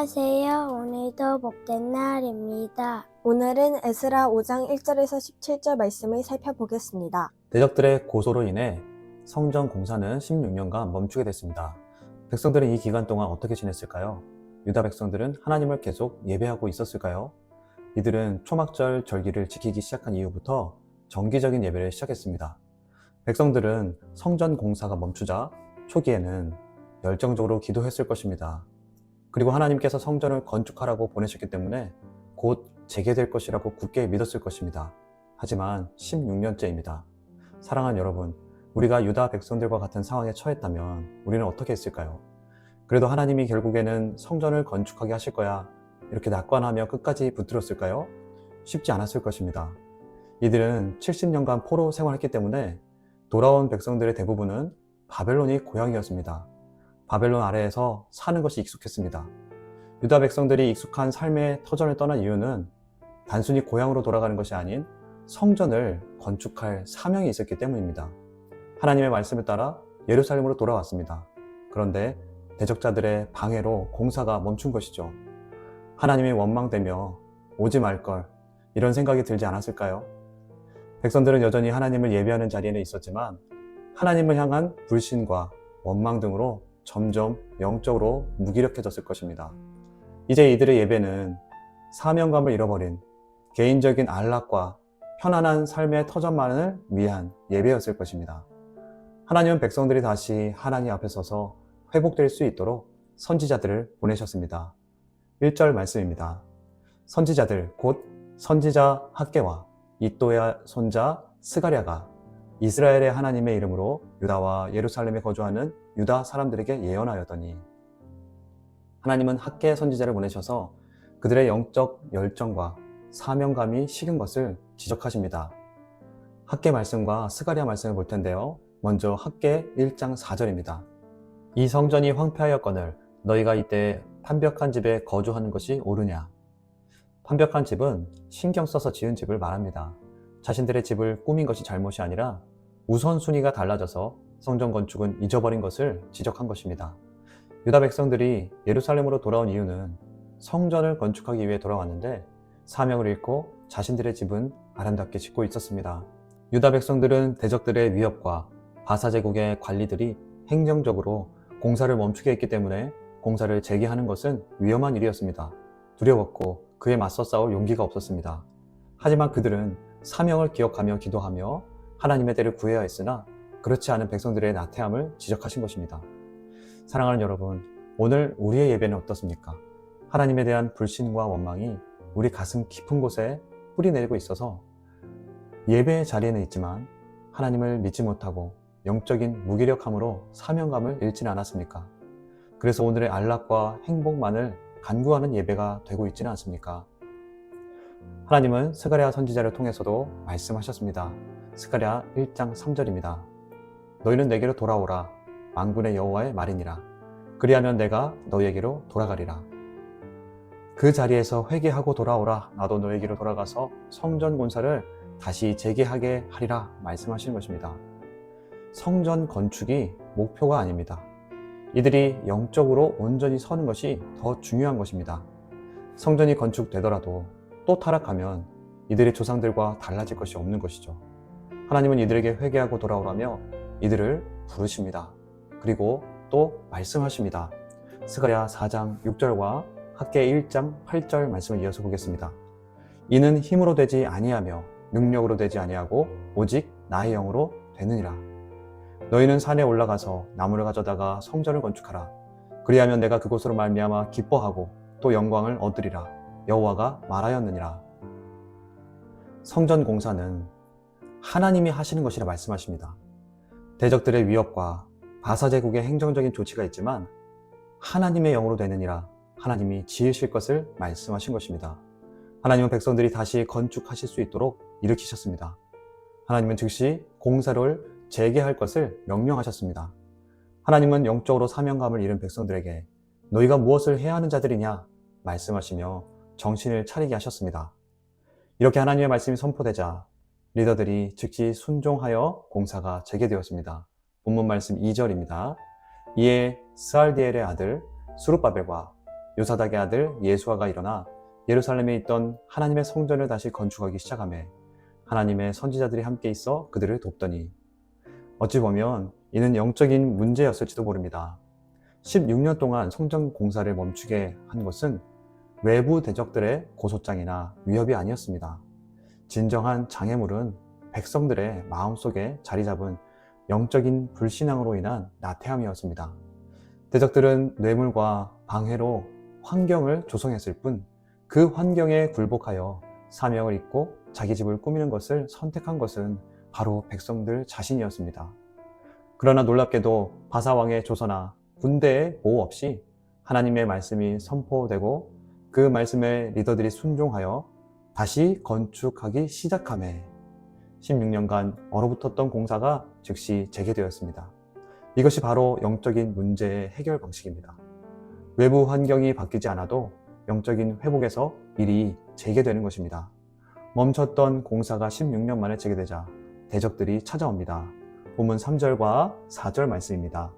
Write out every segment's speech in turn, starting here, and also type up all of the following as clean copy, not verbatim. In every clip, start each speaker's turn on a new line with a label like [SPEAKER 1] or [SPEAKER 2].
[SPEAKER 1] 안녕하세요. 오늘도 복된 날입니다.
[SPEAKER 2] 오늘은 에스라 5장 1절에서 17절 말씀을 살펴보겠습니다.
[SPEAKER 3] 대적들의 고소로 인해 성전 공사는 16년간 멈추게 됐습니다. 백성들은 이 기간 동안 어떻게 지냈을까요? 유다 백성들은 하나님을 계속 예배하고 있었을까요? 이들은 초막절 절기를 지키기 시작한 이후부터 정기적인 예배를 시작했습니다. 백성들은 성전 공사가 멈추자 초기에는 열정적으로 기도했을 것입니다. 그리고 하나님께서 성전을 건축하라고 보내셨기 때문에 곧 재개될 것이라고 굳게 믿었을 것입니다. 하지만 16년째입니다. 사랑하는 여러분, 우리가 유다 백성들과 같은 상황에 처했다면 우리는 어떻게 했을까요? 그래도 하나님이 결국에는 성전을 건축하게 하실 거야, 이렇게 낙관하며 끝까지 붙들었을까요? 쉽지 않았을 것입니다. 이들은 70년간 포로 생활했기 때문에 돌아온 백성들의 대부분은 바벨론이 고향이었습니다. 바벨론 아래에서 사는 것이 익숙했습니다. 유다 백성들이 익숙한 삶의 터전을 떠난 이유는 단순히 고향으로 돌아가는 것이 아닌 성전을 건축할 사명이 있었기 때문입니다. 하나님의 말씀을 따라 예루살렘으로 돌아왔습니다. 그런데 대적자들의 방해로 공사가 멈춘 것이죠. 하나님이 원망되며 오지 말걸, 이런 생각이 들지 않았을까요? 백성들은 여전히 하나님을 예배하는 자리에는 있었지만 하나님을 향한 불신과 원망 등으로 점점 영적으로 무기력해졌을 것입니다. 이제 이들의 예배는 사명감을 잃어버린 개인적인 안락과 편안한 삶의 터전만을 위한 예배였을 것입니다. 하나님은 백성들이 다시 하나님 앞에 서서 회복될 수 있도록 선지자들을 보내셨습니다. 1절 말씀입니다. 선지자들 곧 선지자 학개와 이또야 손자 스가랴가 이스라엘의 하나님의 이름으로 유다와 예루살렘에 거주하는 유다 사람들에게 예언하였더니, 하나님은 학개 선지자를 보내셔서 그들의 영적 열정과 사명감이 식은 것을 지적하십니다. 학개 말씀과 스가랴 말씀을 볼 텐데요. 먼저 학개 1장 4절입니다. 이 성전이 황폐하였거늘 너희가 이때 판벽한 집에 거주하는 것이 옳으냐. 판벽한 집은 신경 써서 지은 집을 말합니다. 자신들의 집을 꾸민 것이 잘못이 아니라 우선순위가 달라져서 성전 건축은 잊어버린 것을 지적한 것입니다. 유다 백성들이 예루살렘으로 돌아온 이유는 성전을 건축하기 위해 돌아왔는데 사명을 잃고 자신들의 집은 아름답게 짓고 있었습니다. 유다 백성들은 대적들의 위협과 바사 제국의 관리들이 행정적으로 공사를 멈추게 했기 때문에 공사를 재개하는 것은 위험한 일이었습니다. 두려웠고 그에 맞서 싸울 용기가 없었습니다. 하지만 그들은 사명을 기억하며 기도하며 하나님의 때를 구해야 했으나 그렇지 않은 백성들의 나태함을 지적하신 것입니다. 사랑하는 여러분, 오늘 우리의 예배는 어떻습니까? 하나님에 대한 불신과 원망이 우리 가슴 깊은 곳에 뿌리내리고 있어서 예배의 자리에는 있지만 하나님을 믿지 못하고 영적인 무기력함으로 사명감을 잃지는 않았습니까? 그래서 오늘의 안락과 행복만을 간구하는 예배가 되고 있지는 않습니까? 하나님은 스가랴 선지자를 통해서도 말씀하셨습니다. 스가랴 1장 3절입니다. 너희는 내게로 돌아오라. 만군의 여호와의 말이니라. 그리하면 내가 너희에게로 돌아가리라. 그 자리에서 회개하고 돌아오라. 나도 너희에게로 돌아가서 성전 공사를 다시 재개하게 하리라 말씀하시는 것입니다. 성전 건축이 목표가 아닙니다. 이들이 영적으로 온전히 서는 것이 더 중요한 것입니다. 성전이 건축되더라도 또 타락하면 이들의 조상들과 달라질 것이 없는 것이죠. 하나님은 이들에게 회개하고 돌아오라며 이들을 부르십니다. 그리고 또 말씀하십니다. 스가랴 4장 6절과 학개 1장 8절 말씀을 이어서 보겠습니다. 이는 힘으로 되지 아니하며 능력으로 되지 아니하고 오직 나의 영으로 되느니라. 너희는 산에 올라가서 나무를 가져다가 성전을 건축하라. 그리하면 내가 그곳으로 말미암아 기뻐하고 또 영광을 얻으리라. 여호와가 말하였느니라. 성전 공사는 하나님이 하시는 것이라 말씀하십니다. 대적들의 위협과 바사 제국의 행정적인 조치가 있지만 하나님의 영으로 되느니라. 하나님이 지으실 것을 말씀하신 것입니다. 하나님은 백성들이 다시 건축하실 수 있도록 일으키셨습니다. 하나님은 즉시 공사를 재개할 것을 명령하셨습니다. 하나님은 영적으로 사명감을 잃은 백성들에게 너희가 무엇을 해야 하는 자들이냐 말씀하시며 정신을 차리게 하셨습니다. 이렇게 하나님의 말씀이 선포되자 리더들이 즉시 순종하여 공사가 재개되었습니다. 본문 말씀 2절입니다. 이에 스알디엘의 아들 수룹바벨과 요사닥의 아들 예수아가 일어나 예루살렘에 있던 하나님의 성전을 다시 건축하기 시작하며 하나님의 선지자들이 함께 있어 그들을 돕더니 어찌 보면 이는 영적인 문제였을지도 모릅니다. 16년 동안 성전 공사를 멈추게 한 것은 외부 대적들의 고소장이나 위협이 아니었습니다. 진정한 장애물은 백성들의 마음속에 자리 잡은 영적인 불신앙으로 인한 나태함이었습니다. 대적들은 뇌물과 방해로 환경을 조성했을 뿐 그 환경에 굴복하여 사명을 잊고 자기 집을 꾸미는 것을 선택한 것은 바로 백성들 자신이었습니다. 그러나 놀랍게도 바사왕의 조서나 군대의 보호 없이 하나님의 말씀이 선포되고 그 말씀에 리더들이 순종하여 다시 건축하기 시작하며 16년간 얼어붙었던 공사가 즉시 재개되었습니다. 이것이 바로 영적인 문제의 해결 방식입니다. 외부 환경이 바뀌지 않아도 영적인 회복에서 일이 재개되는 것입니다. 멈췄던 공사가 16년 만에 재개되자 대적들이 찾아옵니다. 본문 3절과 4절 말씀입니다.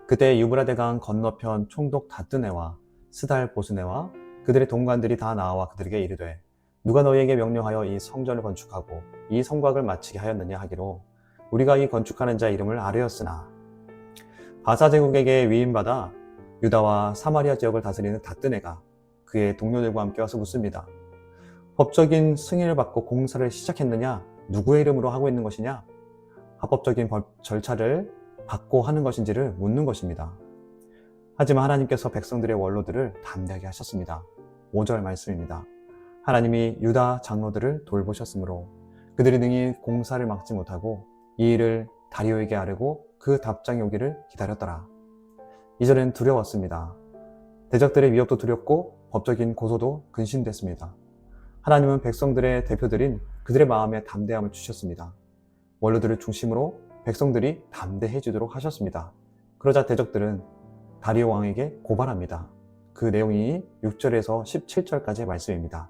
[SPEAKER 3] 그때 유브라데강 건너편 총독 다뜨네와 스달 보스네와 그들의 동관들이 다 나와 그들에게 이르되 누가 너희에게 명령하여 이 성전을 건축하고 이 성곽을 마치게 하였느냐 하기로 우리가 이 건축하는 자 이름을 아뢰었으나 바사 제국에게 위임받아 유다와 사마리아 지역을 다스리는 다뜨네가 그의 동료들과 함께 와서 묻습니다. 법적인 승인을 받고 공사를 시작했느냐? 누구의 이름으로 하고 있는 것이냐? 합법적인 절차를 받고 하는 것인지를 묻는 것입니다. 하지만 하나님께서 백성들의 원로들을 담대하게 하셨습니다. 5절 말씀입니다. 하나님이 유다 장로들을 돌보셨으므로 그들이 능히 공사를 막지 못하고 이 일을 다리오에게 아뢰고 그 답장이 오기를 기다렸더라. 이전엔 두려웠습니다. 대적들의 위협도 두렵고 법적인 고소도 근심됐습니다. 하나님은 백성들의 대표들인 그들의 마음에 담대함을 주셨습니다. 원로들을 중심으로 백성들이 담대해지도록 하셨습니다. 그러자 대적들은 다리오 왕에게 고발합니다. 그 내용이 6절에서 17절까지의 말씀입니다.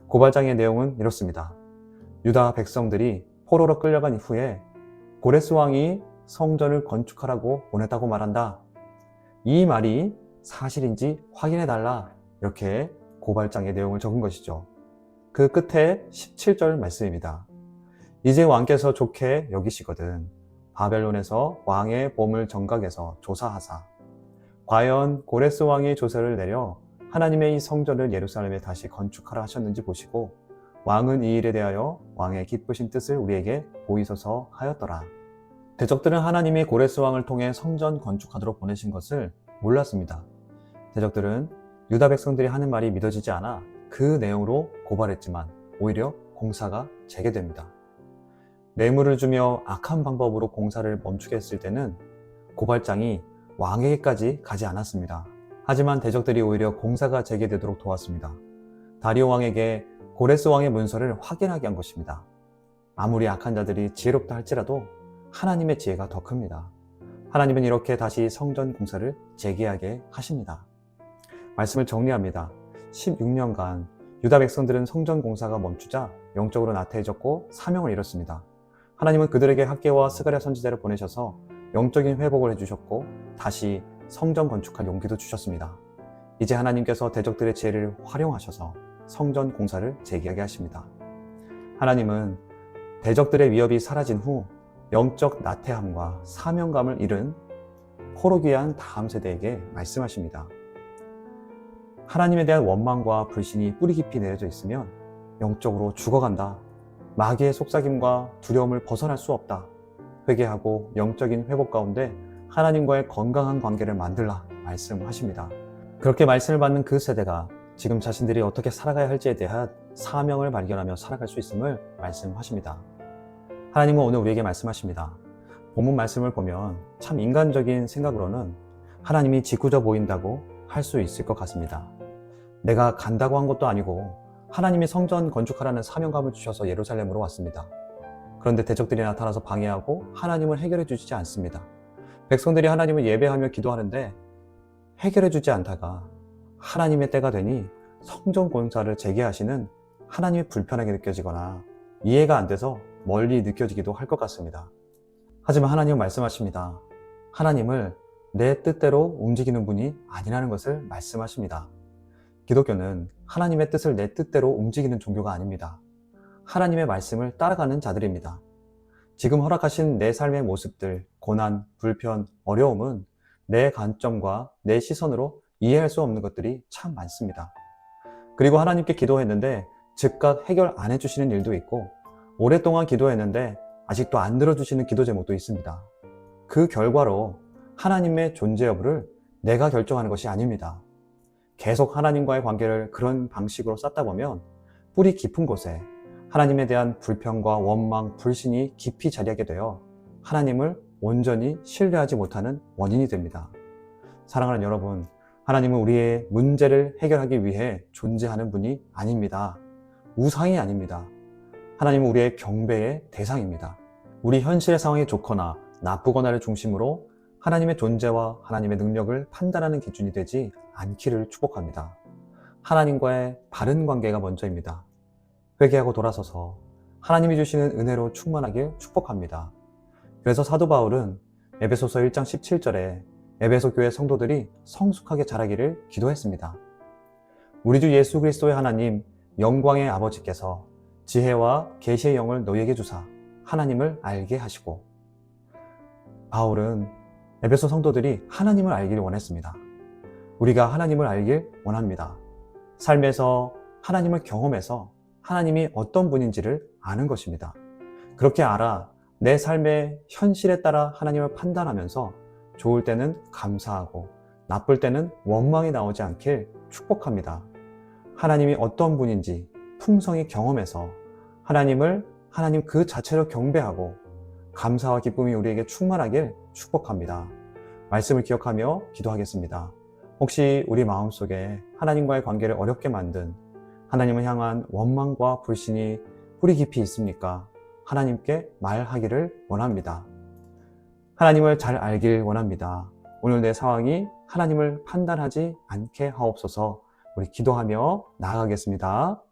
[SPEAKER 3] 고발장의 내용은 이렇습니다. 유다 백성들이 포로로 끌려간 이후에 고레스 왕이 성전을 건축하라고 보냈다고 말한다. 이 말이 사실인지 확인해달라. 이렇게 고발장의 내용을 적은 것이죠. 그 끝에 17절 말씀입니다. 이제 왕께서 좋게 여기시거든 바벨론에서 왕의 보물 정각에서 조사하사 과연 고레스 왕이 조서를 내려 하나님의 이 성전을 예루살렘에 다시 건축하라 하셨는지 보시고 왕은 이 일에 대하여 왕의 기쁘신 뜻을 우리에게 보이소서 하였더라. 대적들은 하나님이 고레스 왕을 통해 성전 건축하도록 보내신 것을 몰랐습니다. 대적들은 유다 백성들이 하는 말이 믿어지지 않아 그 내용으로 고발했지만 오히려 공사가 재개됩니다. 뇌물을 주며 악한 방법으로 공사를 멈추게 했을 때는 고발장이 왕에게까지 가지 않았습니다. 하지만 대적들이 오히려 공사가 재개되도록 도왔습니다. 다리오 왕에게 고레스 왕의 문서를 확인하게 한 것입니다. 아무리 악한 자들이 지혜롭다 할지라도 하나님의 지혜가 더 큽니다. 하나님은 이렇게 다시 성전 공사를 재개하게 하십니다. 말씀을 정리합니다. 16년간 유다 백성들은 성전 공사가 멈추자 영적으로 나태해졌고 사명을 잃었습니다. 하나님은 그들에게 학개와 스가랴 선지자를 보내셔서 영적인 회복을 해주셨고 다시 성전 건축할 용기도 주셨습니다. 이제 하나님께서 대적들의 지혜를 활용하셔서 성전 공사를 재개하게 하십니다. 하나님은 대적들의 위협이 사라진 후 영적 나태함과 사명감을 잃은 포로기한 다음 세대에게 말씀하십니다. 하나님에 대한 원망과 불신이 뿌리 깊이 내려져 있으면 영적으로 죽어간다. 마귀의 속삭임과 두려움을 벗어날 수 없다. 회개하고 영적인 회복 가운데 하나님과의 건강한 관계를 만들라 말씀하십니다. 그렇게 말씀을 받는 그 세대가 지금 자신들이 어떻게 살아가야 할지에 대한 사명을 발견하며 살아갈 수 있음을 말씀하십니다. 하나님은 오늘 우리에게 말씀하십니다. 본문 말씀을 보면 참 인간적인 생각으로는 하나님이 짓궂어 보인다고 할 수 있을 것 같습니다. 내가 간다고 한 것도 아니고 하나님이 성전 건축하라는 사명감을 주셔서 예루살렘으로 왔습니다. 그런데 대적들이 나타나서 방해하고 하나님을 해결해 주지 않습니다. 백성들이 하나님을 예배하며 기도하는데 해결해 주지 않다가 하나님의 때가 되니 성전 공사를 재개하시는 하나님이 불편하게 느껴지거나 이해가 안 돼서 멀리 느껴지기도 할 것 같습니다. 하지만 하나님은 말씀하십니다. 하나님을 내 뜻대로 움직이는 분이 아니라는 것을 말씀하십니다. 기독교는 하나님의 뜻을 내 뜻대로 움직이는 종교가 아닙니다. 하나님의 말씀을 따라가는 자들입니다. 지금 허락하신 내 삶의 모습들, 고난, 불편, 어려움은 내 관점과 내 시선으로 이해할 수 없는 것들이 참 많습니다. 그리고 하나님께 기도했는데 즉각 해결 안 해주시는 일도 있고, 오랫동안 기도했는데 아직도 안 들어주시는 기도 제목도 있습니다. 그 결과로 하나님의 존재 여부를 내가 결정하는 것이 아닙니다. 계속 하나님과의 관계를 그런 방식으로 쌓다 보면 뿌리 깊은 곳에 하나님에 대한 불평과 원망, 불신이 깊이 자리하게 되어 하나님을 온전히 신뢰하지 못하는 원인이 됩니다. 사랑하는 여러분, 하나님은 우리의 문제를 해결하기 위해 존재하는 분이 아닙니다. 우상이 아닙니다. 하나님은 우리의 경배의 대상입니다. 우리 현실의 상황이 좋거나 나쁘거나를 중심으로 하나님의 존재와 하나님의 능력을 판단하는 기준이 되지 않기를 축복합니다. 하나님과의 바른 관계가 먼저입니다. 회개하고 돌아서서 하나님이 주시는 은혜로 충만하길 축복합니다. 그래서 사도 바울은 에베소서 1장 17절에 에베소 교회 성도들이 성숙하게 자라기를 기도했습니다. 우리 주 예수 그리스도의 하나님, 영광의 아버지께서 지혜와 계시의 영을 너희에게 주사 하나님을 알게 하시고. 바울은 에베소 성도들이 하나님을 알기를 원했습니다. 우리가 하나님을 알길 원합니다. 삶에서 하나님을 경험해서 하나님이 어떤 분인지를 아는 것입니다. 그렇게 알아 내 삶의 현실에 따라 하나님을 판단하면서 좋을 때는 감사하고 나쁠 때는 원망이 나오지 않길 축복합니다. 하나님이 어떤 분인지 풍성히 경험해서 하나님 그 자체로 경배하고 감사와 기쁨이 우리에게 충만하길 축복합니다. 말씀을 기억하며 기도하겠습니다. 혹시 우리 마음속에 하나님과의 관계를 어렵게 만든 하나님을 향한 원망과 불신이 뿌리 깊이 있습니까? 하나님께 말하기를 원합니다. 하나님을 잘 알길 원합니다. 오늘 내 상황이 하나님을 판단하지 않게 하옵소서. 우리 기도하며 나아가겠습니다.